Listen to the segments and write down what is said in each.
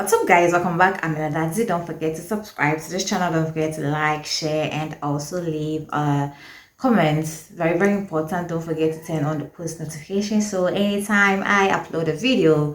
What's up, guys? Welcome back. I'm Dadzi. Don't forget to subscribe to this channel. Don't forget to like, share, and also leave a comment. Very, very important. Don't forget to turn on the post notification so anytime I upload a video,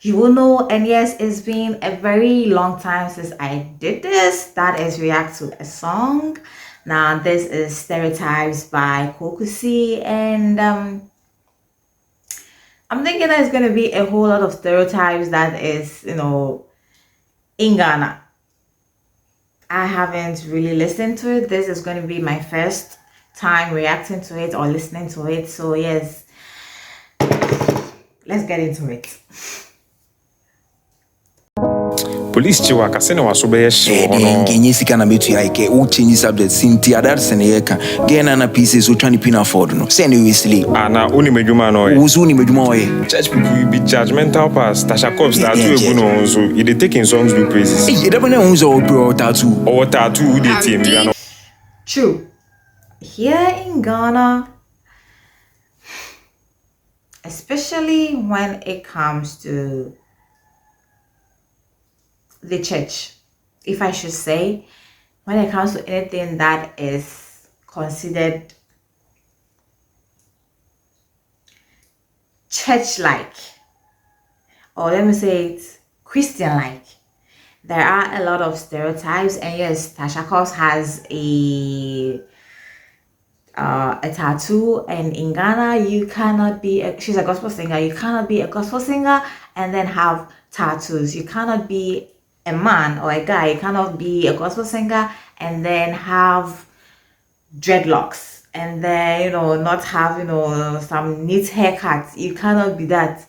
you will know. And yes, it's been a very long time since I did this. That is react to a song. Now, this is Stereotypes by KUSI, and I'm thinking there's going to be a whole lot of stereotypes that is, in Ghana. I haven't really listened to it. This is going to be my first time reacting to it or listening to it. So yes, let's get into it. Police chiwa kasene wasobe yeshi ngenye sika na betu yake o change subject sinti adarse ne yeka gena na pieces o twani pina afford no say ne wesley ana uni medwuma no ye wo uni medwuma oye church people be judgmental past Tasha Cobbs that too egu no so e dey taking songs do praises e dey bana unzo o tattoo or tattoo we dey team you know. True. Here in Ghana, especially when it comes to the church, if I should say, when it comes to anything that is considered church-like, or let me say it Christian-like, there are a lot of stereotypes. And yes, Tasha Cobbs has a tattoo, and in Ghana you cannot be she's a gospel singer. You cannot be a gospel singer and then have tattoos. You cannot be a man or a guy. You cannot be a gospel singer and then have dreadlocks and then not have some neat haircuts. You cannot be that.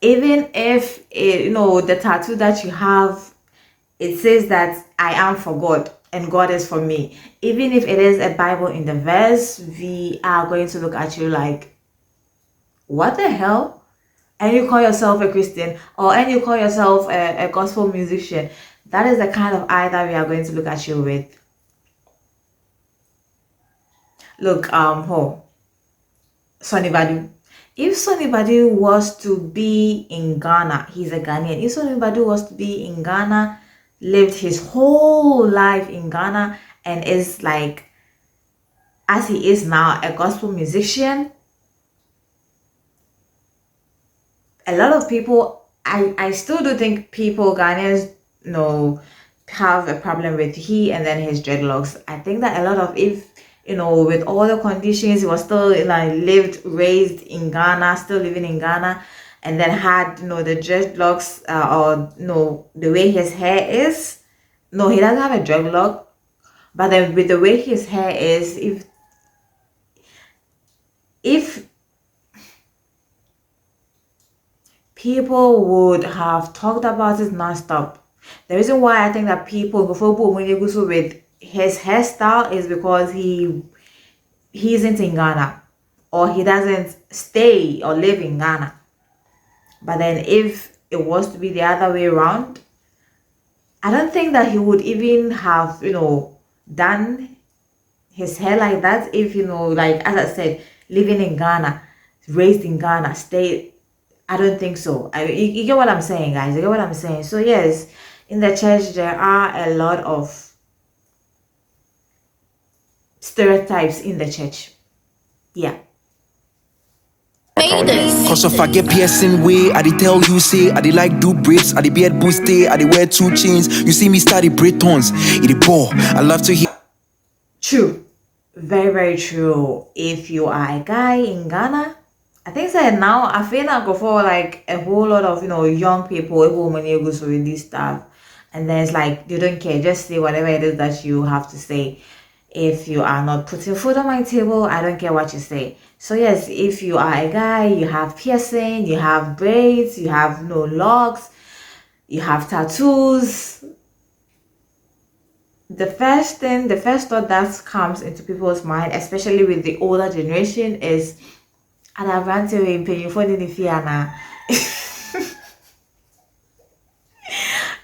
Even if the tattoo that you have, it says that I am for God and God is for me. Even if it is a Bible in the verse, we are going to look at you like, what the hell? And you call yourself a Christian, and you call yourself a gospel musician. That is the kind of eye that we are going to look at you with. Look, Sonny Badu. If Sonny Badu was to be in Ghana, he's a Ghanaian. If Sonny Badu was to be in Ghana, lived his whole life in Ghana, and is like, as he is now, a gospel musician, a lot of people, I still do think people, Ghanaians, have a problem with he and then his dreadlocks. I think that a lot of, if with all the conditions, he was still raised in Ghana, still living in Ghana, and then had the dreadlocks or the way his hair is. No, he doesn't have a dreadlock, but then with the way his hair is, if people would have talked about it non-stop. The reason why I think that people with his hairstyle is because he isn't in Ghana, or he doesn't stay or live in Ghana. But then if it was to be the other way around, I don't think that he would even have done his hair like that. If like as I said, living in Ghana, raised in Ghana, stay. I don't think so. You get what I'm saying, guys? You get what I'm saying? So yes, in the church there are a lot of stereotypes in the church. Yeah. Cause if I get piercing way, I dey tell you say I dey like do braids, I dey beard boosted, I dey wear 2 chains. You see me study Britons, it dey bore. I love to hear. True, very very true. If you are a guy in Ghana, I think that now I feel like go for like a whole lot of young people able money goes with this stuff, and then it's like you don't care, just say whatever it is that you have to say. If you are not putting food on my table, I don't care what you say. So yes, if you are a guy, you have piercing, you have braids, you have no locks, you have tattoos, the first thought that comes into people's mind, especially with the older generation, is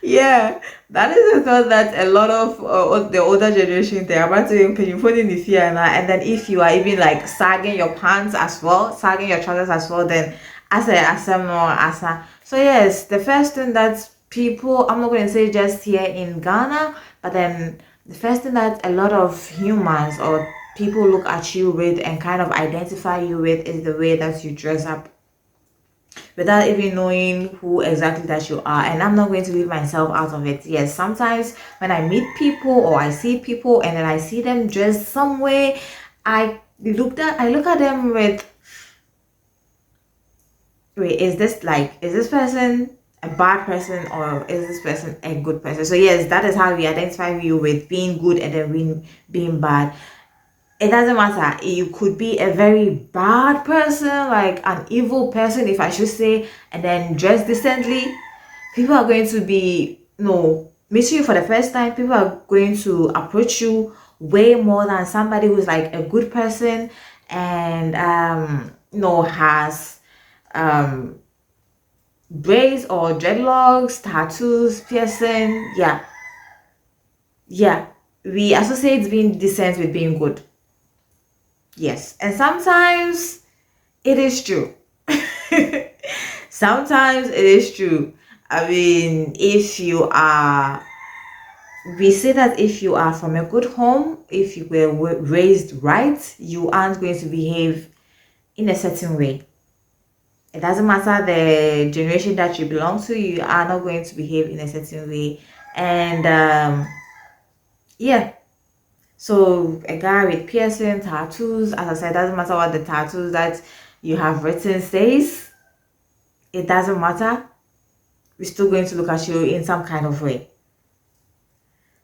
yeah, that is the thought that a lot of the older generation, they are about to put in the fear now. And then if you are even like sagging your pants as well, sagging your trousers as well, then Asa. So yes, the first thing that people, I'm not going to say just here in Ghana, but then the first thing that a lot of humans or people look at you with and kind of identify you with is the way that you dress up without even knowing who exactly that you are. And I'm not going to leave myself out of it. Yes, sometimes when I meet people or I see people and then I see them dressed some way, I look at them with, wait, is this person a bad person or is this person a good person? So yes, that is how we identify you with being good and then being bad. It doesn't matter. You could be a very bad person, like an evil person, if I should say, and then dress decently. People are going to be, meeting you for the first time. People are going to approach you way more than somebody who's like a good person and has braids or dreadlocks, tattoos, piercing. Yeah. We associate being decent with being good. Yes, and sometimes it is true. Sometimes it is true. I mean, we say that if you are from a good home, if you were raised right, you aren't going to behave in a certain way. It doesn't matter the generation that you belong to, you are not going to behave in a certain way. And yeah. So a guy with piercing, tattoos, as I said, doesn't matter what the tattoos that you have written says. It doesn't matter. We're still going to look at you in some kind of way.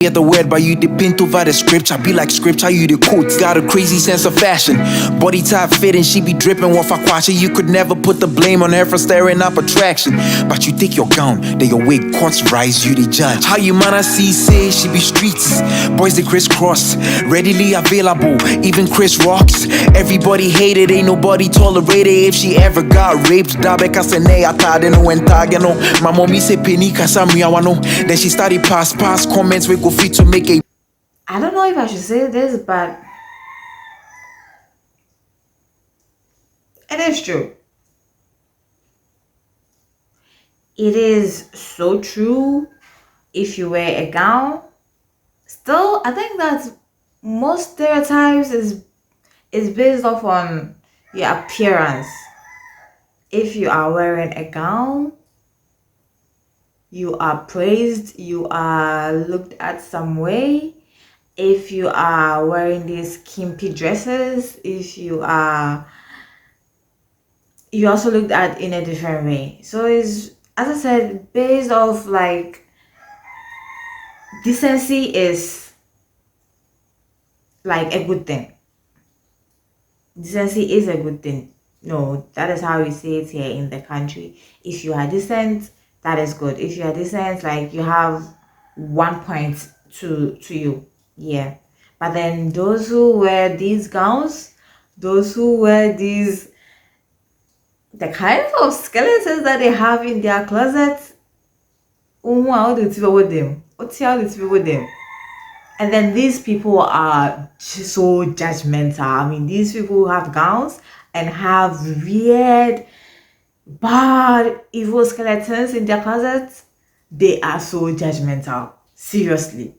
Get the word, but you depend over the scripture. Be like scripture, you the quotes. Got a crazy sense of fashion. Body type fitting, she be dripping off a quasha. You could never put the blame on her for stirring up attraction. But you take your gown, then your wig courts rise, you the judge. How you man I see say she be streets. Boys they crisscross, readily available. Even Chris rocks. Everybody hated, ain't nobody tolerated. If she ever got raped, dabeka sene atadeno and tageno. My mommy say penny kasamriawano. Then she started pass comments we go fit to make a. I don't know if I should say this, but it is true. It is so true. If you wear a gown, still, I think that most stereotypes is based off on your appearance. If you are wearing a gown, you are praised, you are looked at some way. If you are wearing these skimpy dresses, you also looked at in a different way. So it's, as I said, based off like decency is like a good thing. Decency is a good thing. No, that is how we say it here in the country. If you are decent, that is good. If you are decent, like you have 1 point to you. Yeah. But then those who wear these gowns, those who wear the kinds of skeletons that they have in their closets, how do you with them? What's with them? And then these people are so judgmental. I mean, these people who have gowns and have weird, bad, evil skeletons in their closets, they are so judgmental. Seriously.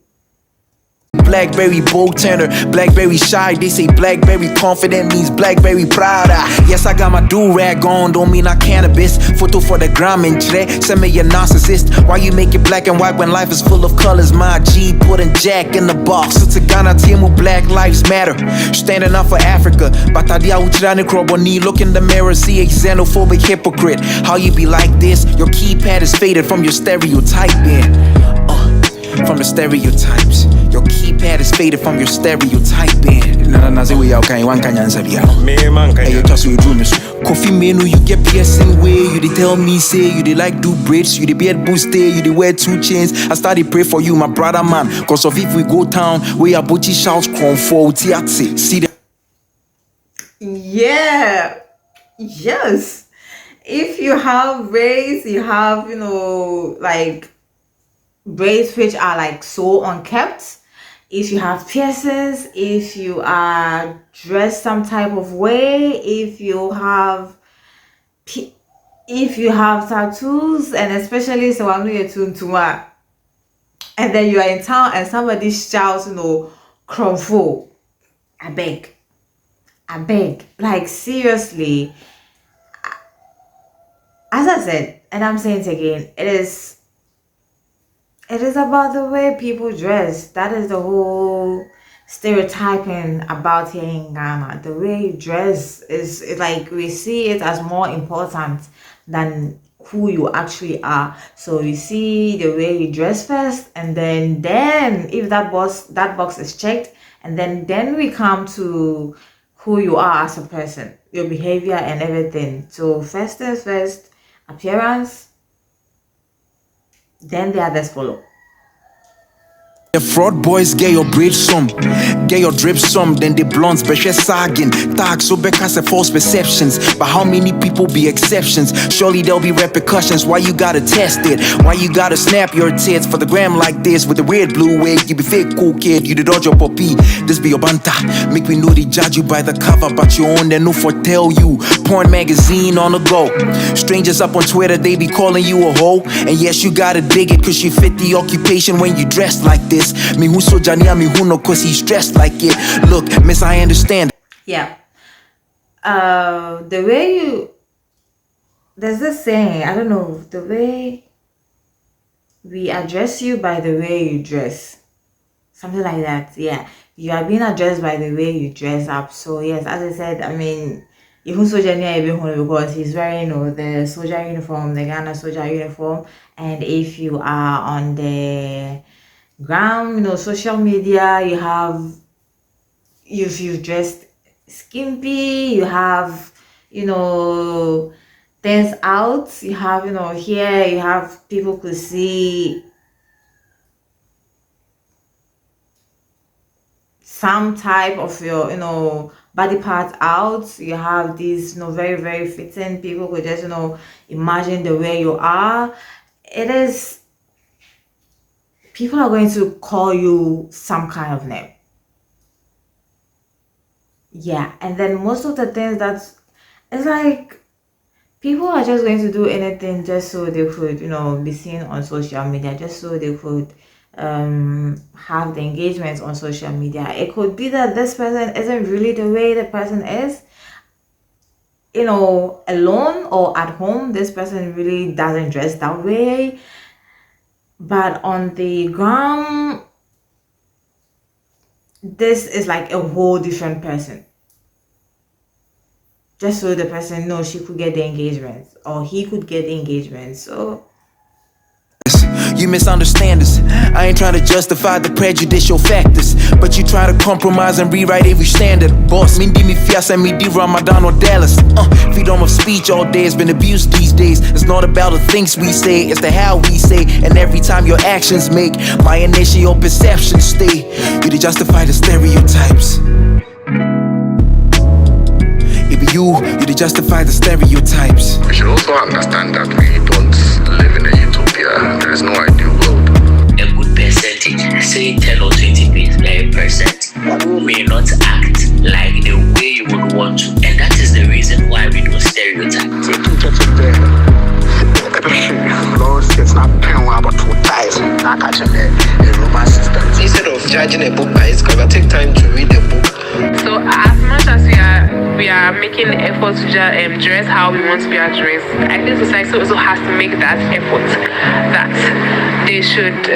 Blackberry bold tenor, blackberry shy. They say blackberry confident means blackberry proud. Yes, I got my do-rag on, don't mean I cannabis. Photo for the gram and send me a narcissist. Why you make it black and white when life is full of colors? My G putting Jack in the box. So to Ghana team Black Lives Matter, standing up for Africa. Batadia uchrani kroboni, look in the mirror, see a xenophobic hypocrite. How you be like this? Your keypad is faded from your stereotyping. From the stereotypes. Your keypad is faded from your stereotyping. Hey, you trust you do me. Coffee menu, you get piercing way. You dey tell me say you dey like do braids. You dey beard boost you dey wear 2 chains. I started pray for you, my brother man. Cause of if we go town, we are butchy shouts comfort. See the. Yeah. Yes. If you have braids, you have, like braids which are like so unkept. If you have piercings, if you are dressed some type of way, if you have if you have tattoos, and especially so I'm going to and then you are in town and somebody shouts, Cromfo, I beg, like seriously. As I said, and I'm saying it again, it is about the way people dress. That is the whole stereotyping about here in Ghana. The way you dress is like we see it as more important than who you actually are. So you see the way you dress first, and then if that box is checked, and then we come to who you are as a person, your behavior and everything. So first things first, appearance, then the others follow. The fraud boys get your braid some, get your drip some, then the blondes be sagging. Tag so because of false perceptions. But how many people be exceptions? Surely there'll be repercussions. Why you gotta test it? Why you gotta snap your tits for the gram like this with the red blue wig? You be fake cool kid, you the dodge your puppy. This be your banta. Make me know they judge you by the cover, but you own they no foretell you. Porn magazine on the go. Strangers up on Twitter, they be calling you a hoe. And yes, you gotta dig it, cause you fit the occupation when you dress like this. Me who so Jania, me who no cause he's dressed like it. Look, miss, I understand. Yeah. The way there's this saying, I don't know, the way we address you by the way you dress. Something like that. Yeah. You are being addressed by the way you dress up. So yes, as I said, I mean, even soldier because he's wearing the soldier uniform, the Ghana soldier uniform, and if you are on the ground, social media, you've dressed skimpy, you have things out, you have here you have people could see some type of your body parts out, you have these very very fitting, people could just imagine the way you are. It is, people are going to call you some kind of name. Yeah, and then most of the things it's like people are just going to do anything just so they could be seen on social media, just so they could have the engagement on social media. It could be that this person isn't really the way the person is, alone or at home. This person really doesn't dress that way, but on the ground, this is like a whole different person, just so the person knows she could get the engagement or he could get the engagement. So You misunderstand us. I ain't trying to justify the prejudicial factors, but you try to compromise and rewrite every standard. Boss, me fiasa me di Ramadan or Dallas. Freedom of speech all day has been abused these days. It's not about the things we say, it's the how we say. And every time your actions make my initial perception stay. You to justify the stereotypes. It be you to justify the stereotypes. We should also understand that we don't live in a utopia. There is no ideal world. A good percentage, say 10 or 20%, who may not act like the way you would want to. And that is the reason why we do stereotype. Instead of judging a book by its cover, take time to read the book. So as much as we are making efforts to dress how we want to be addressed, I think society also has to make that effort, that they should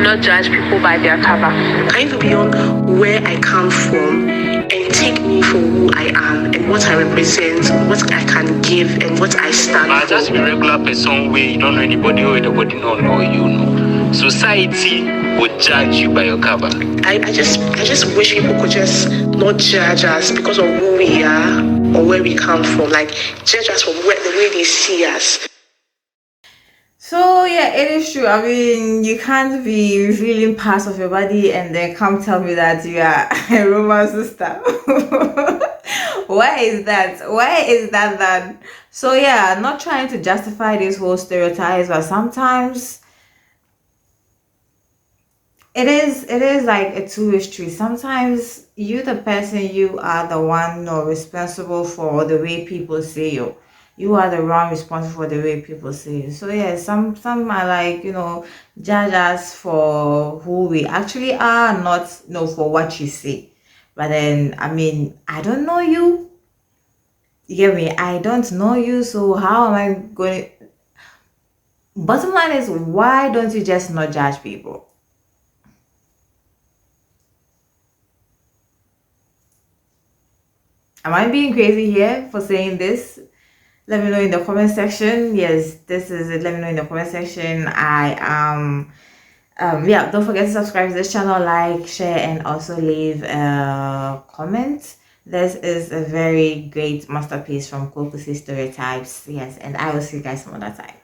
not judge people by their cover. Kind of beyond where I come from and take me for who I am and what I represent, what I can give and what I stand But for. just be a regular person where you don't know anybody or anybody don't know you know. Society would judge you by your cover. I just wish people could just not judge us because of who we are or where we come from. Like judge us from the way they see us. So yeah, it is true. I mean, you can't be revealing parts of your body and then come tell me that you are a Roman sister. Why is that? Why is that? So yeah, not trying to justify this whole stereotypes, but sometimes it is like a two-way street. Sometimes you, the person, you are the one responsible for the way people see you. You are the one responsible for the way people see you. So yeah, some are like, judge us for who we actually are, not for what you see. But then I mean, I don't know you. You get me? I don't know you, so how am I going? Bottom line is, why don't you just not judge people? Am I being crazy here for saying this? Let me know in the comment section. Yes, this is it. Let me know in the comment section. I am yeah, don't forget to subscribe to this channel, like, share, and also leave a comment. This is a very great masterpiece from KUSI Stereotypes. Yes, and I will see you guys some other time.